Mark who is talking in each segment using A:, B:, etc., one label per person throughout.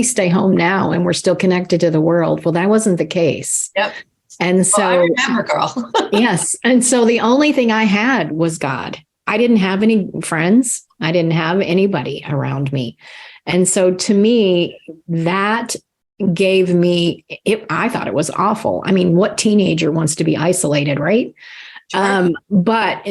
A: stay home now and we're still connected to the world. Well, that wasn't the case.
B: Yep.
A: And so,
B: I remember, girl.
A: yes. And so the only thing I had was God. I didn't have any friends. I didn't have anybody around me. And so to me, that gave me, I thought it was awful. I mean, what teenager wants to be isolated, right?
B: Sure.
A: But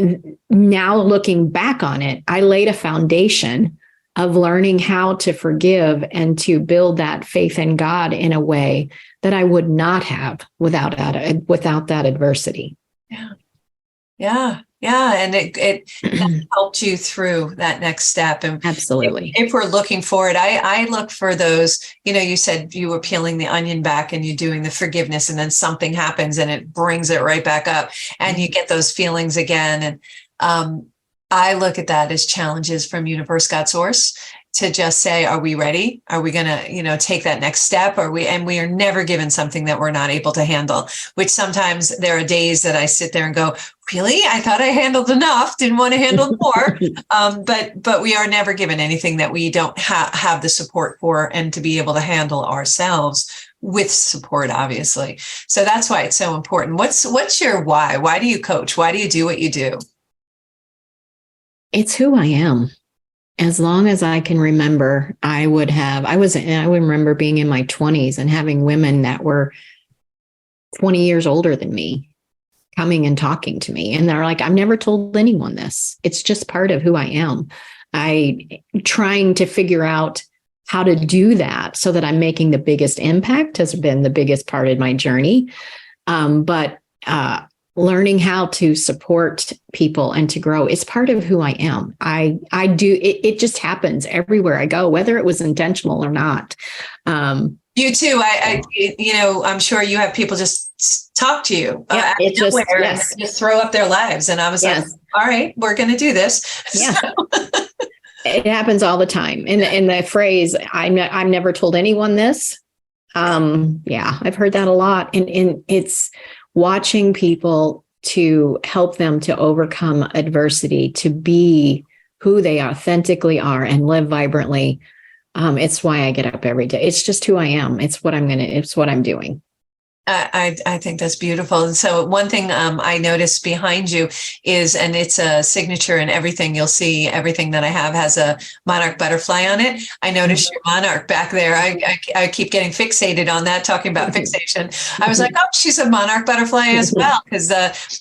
A: now looking back on it, I laid a foundation of learning how to forgive and to build that faith in God in a way that I would not have without that adversity.
B: Yeah. Yeah. Yeah. And it helped you through that next step. And
A: absolutely.
B: If we're looking for it, I look for those, you said you were peeling the onion back and you're doing the forgiveness, and then something happens and it brings it right back up and you get those feelings again. And I look at that as challenges from Universe, God, Source, to just say, are we ready? Are we going to, take that next step? And we are never given something that we're not able to handle, which sometimes there are days that I sit there and go, really? I thought I handled enough, didn't want to handle more. But we are never given anything that we don't have the support for and to be able to handle ourselves with support, obviously. So that's why it's so important. What's your why? Why do you coach? Why do you do what you do?
A: It's who I am. As long as I can remember, I would remember being in my 20s and having women that were 20 years older than me coming and talking to me. And they're like, I've never told anyone this. It's just part of who I am. Trying to figure out how to do that so that I'm making the biggest impact has been the biggest part of my journey. But learning how to support people and to grow is part of who I am. I do, it just happens everywhere I go, whether it was intentional or not.
B: You too. I'm sure you have people just talk to you.
A: Yeah,
B: just throw up their lives. And I was like, all right, we're going to do this.
A: Yeah. It happens all the time. And the phrase, I've never told anyone this. I've heard that a lot. And it's watching people to help them to overcome adversity, to be who they authentically are and live vibrantly. It's why I get up every day. It's just who I am. It's what I'm doing.
B: I think that's beautiful. And so one thing I noticed behind you is, and it's a signature in everything, you'll see everything that I have has a monarch butterfly on it. I noticed your monarch back there. I keep getting fixated on that, talking about fixation. I was like, oh, she's a monarch butterfly as well. Because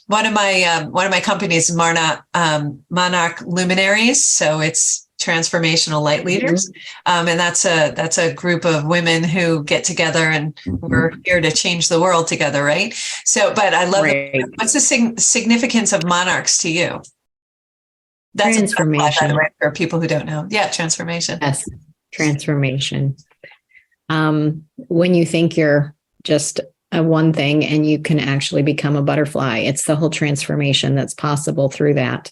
B: one of my companies, Monarch Luminaries. So it's Transformational Light Leaders. And that's a group of women who get together and we're here to change the world together. Right. So, but I love what's the significance of monarchs to you? That's transformation for people who don't know. Yeah. Transformation.
A: Yes. Transformation. When you think you're just a one thing and you can actually become a butterfly, it's the whole transformation that's possible through that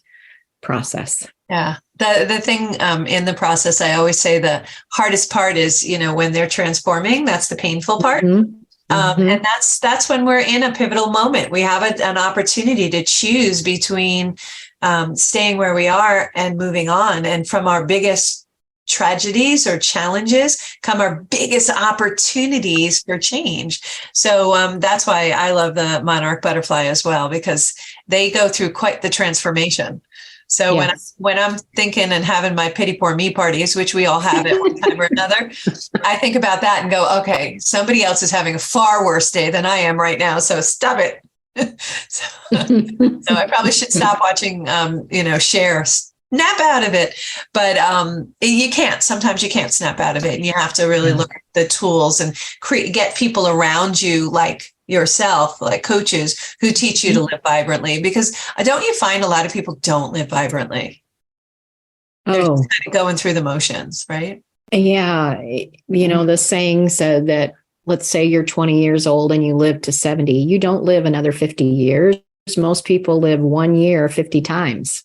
A: process.
B: Yeah. The thing in the process, I always say the hardest part is, when they're transforming, that's the painful part. And that's when we're in a pivotal moment. We have an opportunity to choose between staying where we are and moving on. And from our biggest tragedies or challenges come our biggest opportunities for change. So that's why I love the monarch butterfly as well, because they go through quite the transformation. So when I'm thinking and having my pity poor me parties, which we all have at one time or another, I think about that and go, okay, somebody else is having a far worse day than I am right now. So stop it. So I probably should stop watching, Cher snap out of it. But sometimes you can't snap out of it. And you have to really look at the tools and get people around you like yourself, like coaches who teach you to live vibrantly, because don't you find a lot of people don't live vibrantly? They're just kind of going through the motions, right?
A: Yeah. The saying said that, let's say you're 20 years old and you live to 70, you don't live another 50 years. Most people live 1 year 50 times.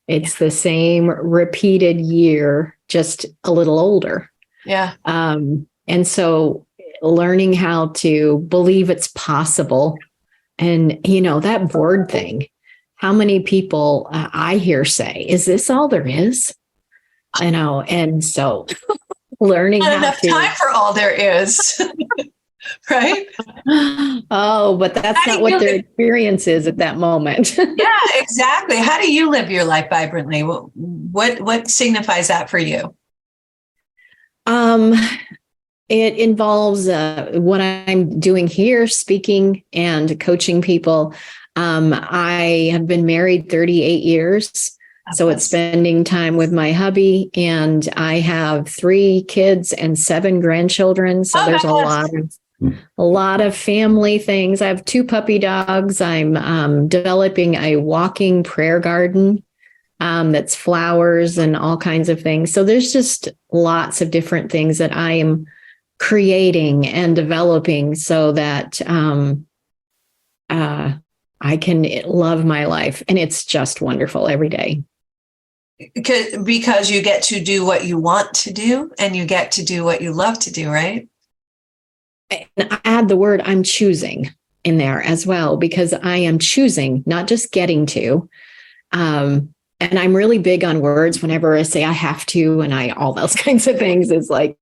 A: It's the same repeated year, just a little older.
B: Yeah.
A: And so learning how to believe it's possible. And, that board thing, how many people I hear say, is this all there is? And so learning
B: Not
A: how
B: enough
A: to.
B: time for all there is. Right?
A: Oh, but that's
B: How
A: not
B: do
A: what
B: you
A: their
B: live?
A: experience is at that moment.
B: Yeah, exactly. How do you live your life vibrantly? What signifies that for you?
A: um, it involves what I'm doing here, speaking and coaching people. I have been married 38 years. So it's spending time with my hubby, and I have 3 kids and 7 grandchildren. So there's a lot of family things. I have 2 puppy dogs. I'm developing a walking prayer garden that's flowers and all kinds of things. So there's just lots of different things that I am creating and developing so that I can love my life. And it's just wonderful every day.
B: Because you get to do what you want to do and you get to do what you love to do, right?
A: And I add the word I'm choosing in there as well, because I am choosing, not just getting to. And I'm really big on words. Whenever I say I have to, and all those kinds of things, is like,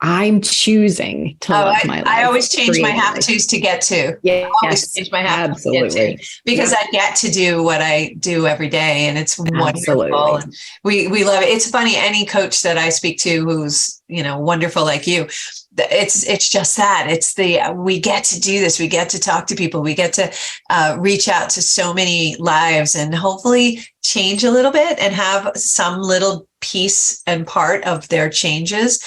A: I'm choosing to love my life.
B: I always change my have tos to get to.
A: Yes,
B: I always change my have to get to, because I get to do what I do every day, and it's wonderful. And we love it. It's funny. Any coach that I speak to who's wonderful like you, it's just that we get to do this. We get to talk to people. We get to reach out to so many lives and hopefully change a little bit and have some little piece and part of their changes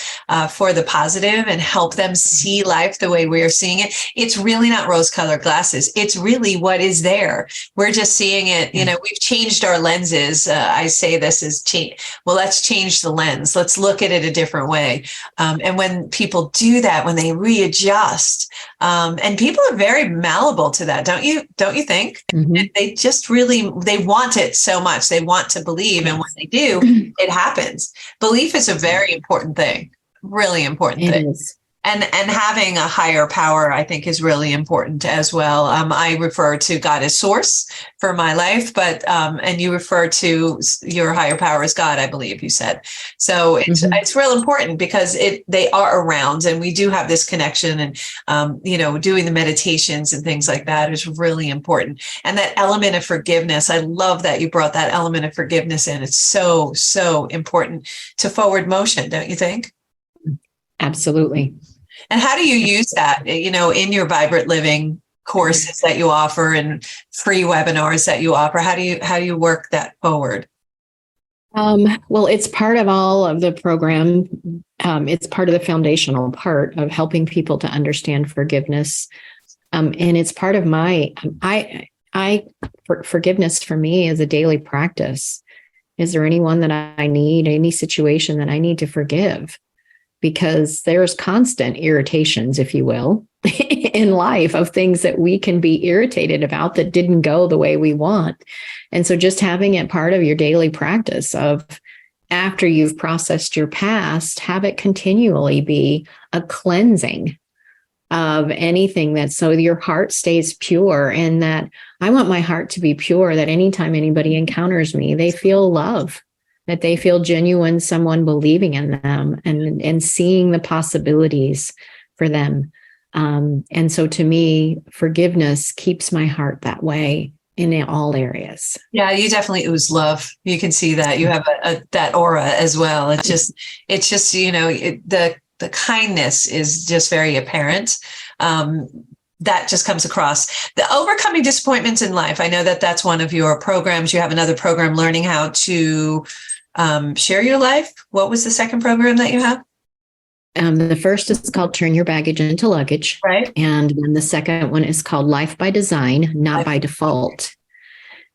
B: for the positive and help them see life the way we're seeing it. It's really not rose-colored glasses. It's really what is there. We're just seeing it. We've changed our lenses. I say this is change. Well, let's change the lens. Let's look at it a different way. And when people do that, when they readjust, and people are very malleable to that, don't you think? Mm-hmm. They just really, they want it so much. They want to believe. Yes. And when they do, it happens. Belief is a very important thing, really important thing. Is. And having a higher power, I think, is really important as well. I refer to God as source for my life, but and you refer to your higher power as God, I believe you said. So it's real important because they are around, and we do have this connection, and doing the meditations and things like that is really important. And that element of forgiveness, I love that you brought that element of forgiveness in. It's so, so important to forward motion, don't you think?
A: Absolutely.
B: And how do you use that, in your vibrant living courses that you offer and free webinars that you offer? How do you work that forward?
A: Well, it's part of all of the program. It's part of the foundational part of helping people to understand forgiveness. And it's part of forgiveness for me is a daily practice. Is there anyone that I need, any situation that I need to forgive? Because there's constant irritations, if you will, in life of things that we can be irritated about that didn't go the way we want. And so just having it part of your daily practice of, after you've processed your past, have it continually be a cleansing of anything so your heart stays pure. And that I want my heart to be pure, that anytime anybody encounters me, they feel love, that they feel genuine, someone believing in them and seeing the possibilities for them. And so to me, forgiveness keeps my heart that way in all areas. Yeah,
B: you definitely ooze love. You can see that. You have that aura as well. It's just the kindness is just very apparent. That just comes across. The overcoming disappointments in life. I know that's one of your programs. You have another program, learning how to share your life. What was the second program that you have?
A: The first is called Turn Your Baggage into Luggage.
B: Right.
A: And then the second one is called Life by Design, Not by Default.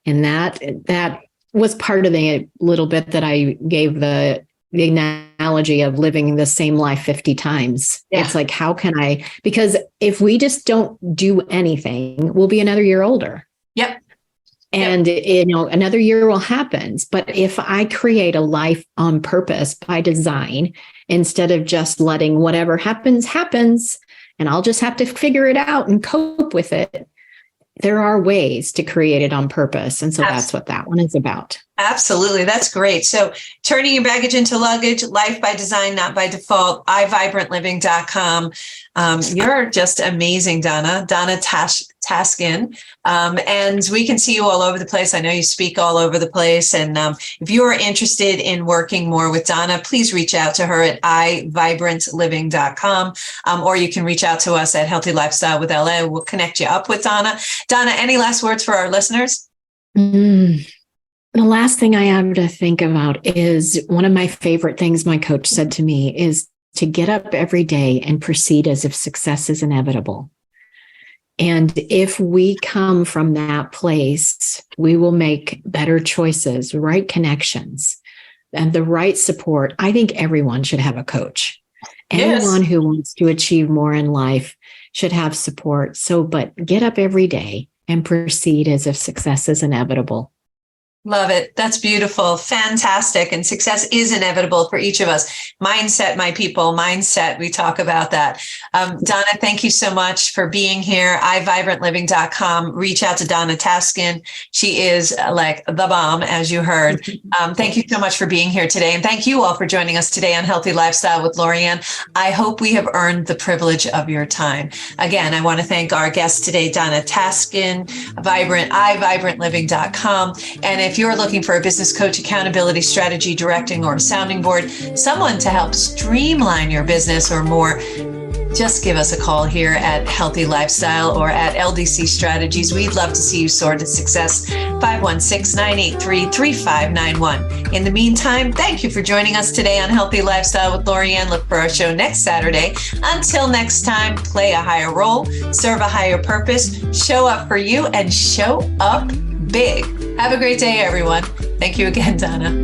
A: And that was part of the little bit that I gave the analogy of living the same life 50 times. Yeah. It's like, how can I, because if we just don't do anything, we'll be another year older.
B: Yep.
A: And, another year will happen. But if I create a life on purpose by design, instead of just letting whatever happens, and I'll just have to figure it out and cope with it, there are ways to create it on purpose. And so that's what that one is about.
B: Absolutely. That's great. So turning your baggage into luggage, life by design, not by default, iVibrantLiving.com. You're just amazing, Donna Tashjian. And we can see you all over the place. I know you speak all over the place. And if you are interested in working more with Donna, please reach out to her at iVibrantLiving.com. Or you can reach out to us at Healthy Lifestyle with LA. We'll connect you up with Donna. Donna, any last words for our listeners?
A: The last thing I have to think about is one of my favorite things my coach said to me is to get up every day and proceed as if success is inevitable. And if we come from that place, we will make better choices, right connections, and the right support. I think everyone should have a coach.
B: Yes.
A: Anyone who wants to achieve more in life should have support. But get up every day and proceed as if success is inevitable.
B: Love it. That's beautiful. Fantastic. And success is inevitable for each of us. Mindset, my people, mindset. We talk about that. Donna, thank you so much for being here. iVibrantLiving.com. Reach out to Donna Tashjian. She is like the bomb, as you heard. Thank you so much for being here today. And thank you all for joining us today on Healthy Lifestyle with Lorianne. I hope we have earned the privilege of your time. Again, I want to thank our guest today, Donna Tashjian, iVibrantLiving.com. And if you're looking for a business coach, accountability strategy, directing, or a sounding board, someone to help streamline your business or more, just give us a call here at Healthy Lifestyle or at LDC Strategies. We'd love to see you soar to success. 516-983-3591. In the meantime, thank you for joining us today on Healthy Lifestyle with Lorianne. Look for our show next Saturday. Until next time, play a higher role, serve a higher purpose, show up for you, and show up big. Have a great day, everyone. Thank you again, Donna.